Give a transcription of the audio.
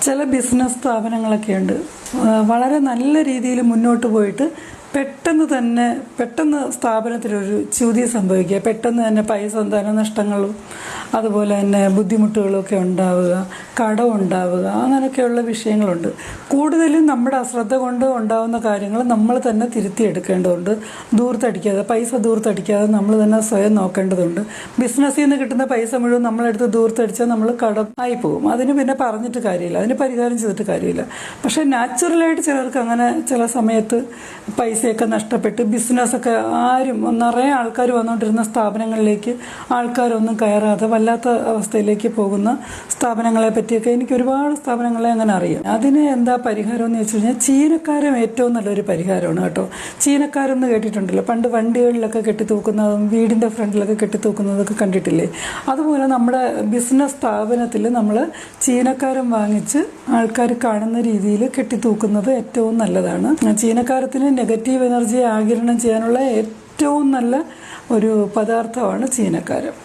ചില ബിസിനസ് സ്ഥാപനങ്ങളൊക്കെ ഉണ്ട് വളരെ നല്ല രീതിയിൽ മുന്നോട്ട് പോയിട്ട് പെട്ടെന്ന് സ്ഥാപനത്തിലൊരു ച്യുതി സംഭവിക്കുക, പെട്ടെന്ന് തന്നെ പൈസ ധനനഷ്ടങ്ങളും അതുപോലെ തന്നെ ബുദ്ധിമുട്ടുകളൊക്കെ ഉണ്ടാവുക, കടമുണ്ടാവുക, അങ്ങനെയൊക്കെയുള്ള വിഷയങ്ങളുണ്ട്. കൂടുതലും നമ്മുടെ അശ്രദ്ധ കൊണ്ട് ഉണ്ടാകുന്ന കാര്യങ്ങൾ നമ്മൾ തന്നെ തിരുത്തിയെടുക്കേണ്ടതുണ്ട്. പൈസ ദൂർത്തടിക്കാതെ നമ്മൾ തന്നെ സ്വയം നോക്കേണ്ടതുണ്ട്. ബിസിനസ്സിൽ നിന്ന് കിട്ടുന്ന പൈസ മുഴുവൻ നമ്മളെടുത്ത് ദൂർത്തടിച്ചാൽ നമ്മൾ കടമായി പോകും. അതിന് പിന്നെ പറഞ്ഞിട്ട് കാര്യമില്ല, അതിന് പരിഹാരം ചെയ്തിട്ട് കാര്യമില്ല. പക്ഷേ നാച്ചുറലായിട്ട് ചിലർക്ക് അങ്ങനെ ചില സമയത്ത് പൈസയൊക്കെ നഷ്ടപ്പെട്ട് ബിസിനസ്സൊക്കെ നിറയെ ആൾക്കാർ വന്നുകൊണ്ടിരുന്ന സ്ഥാപനങ്ങളിലേക്ക് ആൾക്കാരൊന്നും കയറാതെ വല്ലാത്ത അവസ്ഥയിലേക്ക് പോകുന്ന സ്ഥാപനങ്ങളെ പറ്റിയൊക്കെ എനിക്ക് ഒരുപാട് സ്ഥാപനങ്ങളെ അങ്ങനെ അറിയാം. അതിന് എന്താ പരിഹാരം എന്ന് വെച്ച് കഴിഞ്ഞാൽ ചീനക്കാരം ഏറ്റവും നല്ലൊരു പരിഹാരമാണ് കേട്ടോ. ചീനക്കാരെന്ന് കേട്ടിട്ടുണ്ടല്ലോ, പണ്ട് വണ്ടികളിലൊക്കെ കെട്ടിത്തൂക്കുന്നതും വീടിൻ്റെ ഫ്രണ്ടിലൊക്കെ കെട്ടിത്തൂക്കുന്നതൊക്കെ കണ്ടിട്ടില്ലേ? അതുപോലെ നമ്മുടെ ബിസിനസ് സ്ഥാപനത്തിൽ നമ്മൾ ചീനക്കാരം വാങ്ങിച്ച് ആൾക്കാർ കാണുന്ന രീതിയിൽ കെട്ടിത്തൂക്കുന്നത് ഏറ്റവും നല്ലതാണ്. ചീനക്കാരത്തിന് നെഗറ്റീവ് എനർജിയെ ആഗിരണം ചെയ്യാനുള്ള ഏറ്റവും നല്ല ഒരു പദാർത്ഥമാണ് ചീനക്കാരം.